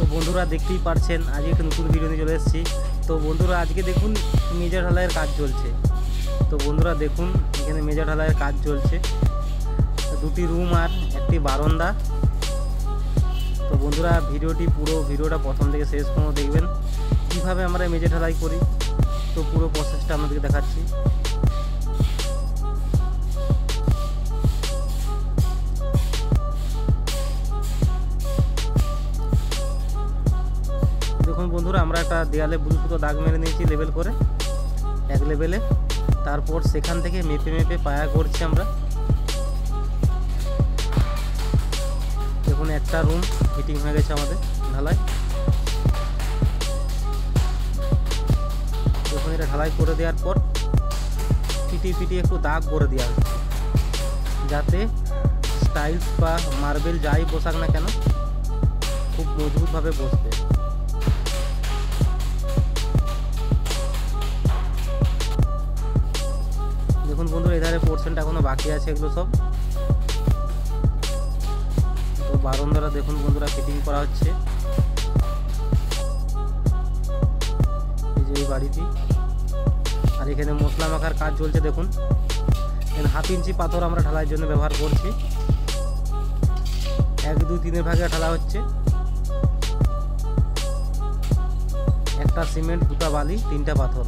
তো বন্ধুরা দেখতেই পারছেন আজকে একটা নতুন ভিডিও নিয়ে চলে এসেছি। তো বন্ধুরা আজকে দেখুন মেজা ঢালাইয়ের কাজ চলছে। তো বন্ধুরা দেখুন এখানে মেজা ঢালাইয়ের কাজ চলছে, দুটি রুম আর একটি বারান্দা। তো বন্ধুরা পুরো ভিডিওটা প্রথম থেকে শেষ পর্যন্ত দেখবেন কীভাবে আমরা মেজা ঢালাই করি। তো পুরো প্রসেসটা আপনাদেরকে দেখাচ্ছি। দেখুন বন্ধুরা আমরা একটা দেয়ালে বুলুপুতো দাগ মেরে নিয়েছি লেবেল করে, এক লেভেলে। তারপর সেখান থেকে মেপে মেপে পায়া করছি আমরা। দেখুন একটা রুম ফিটিং হয়ে গেছে আমাদের ঢালাই। দেখুন এটা ঢালাই করে দেওয়ার পর পিটি একটু দাগ করে দেওয়া হচ্ছে, যাতে স্টাইলস বা মার্বেল যাই বসাক না কেন খুব মজবুতভাবে বসবে। দেখুন বন্ধুরা এধারে পোর্শনটা এখনো বাকি আছে, এগুলো সব। তো বারান্দাটা দেখুন বন্ধুরা ফিটিং করা হচ্ছে, এই যে এই বাড়িটি। আর এখানে মশলা মাখার কাজ চলছে। দেখুন এখানে 1/2 ইঞ্চি পাথর আমরা ঢালাইয়ের জন্য ব্যবহার করছি। 1, 2, 3 ভাগে ঢালা হচ্ছে। একটা সিমেন্ট, 2টা বালি, 3টা পাথর।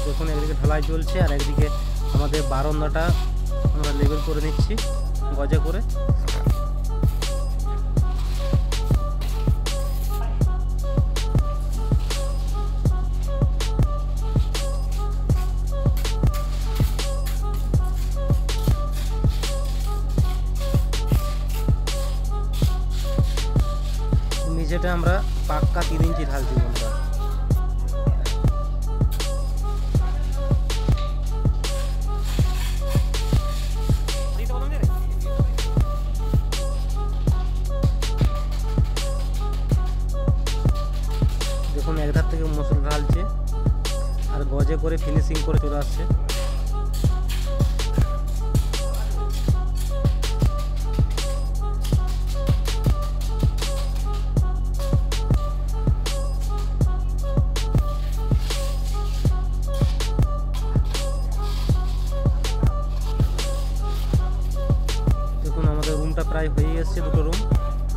দেখুন একদিকে ঢালাই চলছে আর একদিকে আমাদের বারান্দাটা আমরা লেবেল করে নিচ্ছি গজা করে। নিচেটা আমরা পাক্কা 3 ইঞ্চি ঢালছি বন্ধুরা। দেখুন একধার থেকে মশলা ঢালছে আর গজে করে ফিনিশিং করে চলে আসছে। দেখুন আমাদের রুমটা প্রায় হয়ে এসছে, 2টো রুম।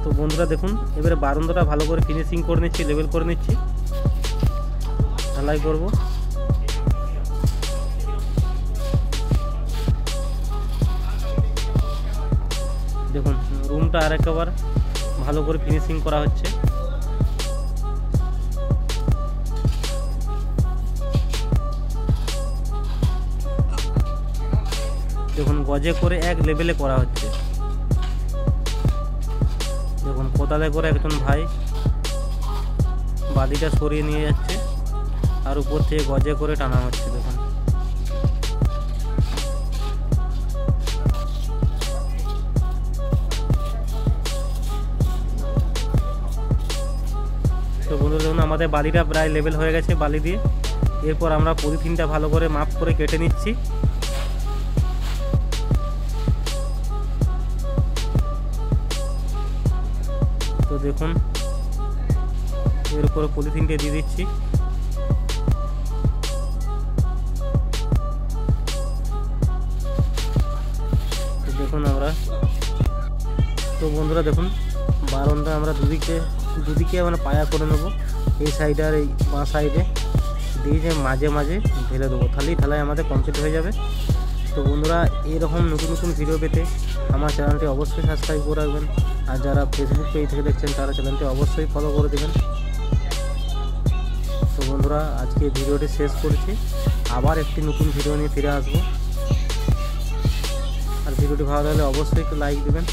তো বন্ধুরা দেখুন এবারে বারান্দাটা ভালো করে ফিনিশিং করে নিচ্ছি, লেবেল করে নিচ্ছি, ঢালাই করব। দেখুন রুমটা আর একবার ভালো করে ফিনিশিং করা হচ্ছে। দেখুন গজে করে এক লেভেলে করা হচ্ছে। দেখুন কোদালে করে একজন ভাই বালিটা সরিয়ে নিয়ে যাচ্ছে আর উপর থেকে গজে করে টানা হচ্ছে। দেখুন তো বন্ধুরা দেখুন আমাদের বালিটা প্রায় লেভেল হয়ে গেছে বালি দিয়ে। এরপর আমরা পলিথিনটা ভালো করে মাপ করে কেটে নিচ্ছি। তো দেখুন এর উপরে পলিথিনটা দিয়ে দিচ্ছি। তো দেখুন তো বন্ধুরা দেখুন বারান্দা আমরা দুদিকে আমরা পায়া করে নেবো, এই সাইডে আর এই বাঁ সাইডে দিয়ে মাঝে মাঝে ঢেলে দেবো, তাহলেই ঢালাই আমাদের কমপ্লিট হয়ে যাবে। তো বন্ধুরা এরকম নতুন ভিডিও পেতে আমার চ্যানেলটি অবশ্যই সাবস্ক্রাইব করে রাখবেন। আর যারা ফেসবুক পেজ থেকে দেখছেন তারা চ্যানেলটি অবশ্যই ফলো করে দেবেন। তো বন্ধুরা আজকে ভিডিওটি শেষ করছি, আবার একটি নতুন ভিডিও নিয়ে ফিরে আসবো। আর ভিডিওটি ভালো লাগলে অবশ্যই একটু লাইক দেবেন।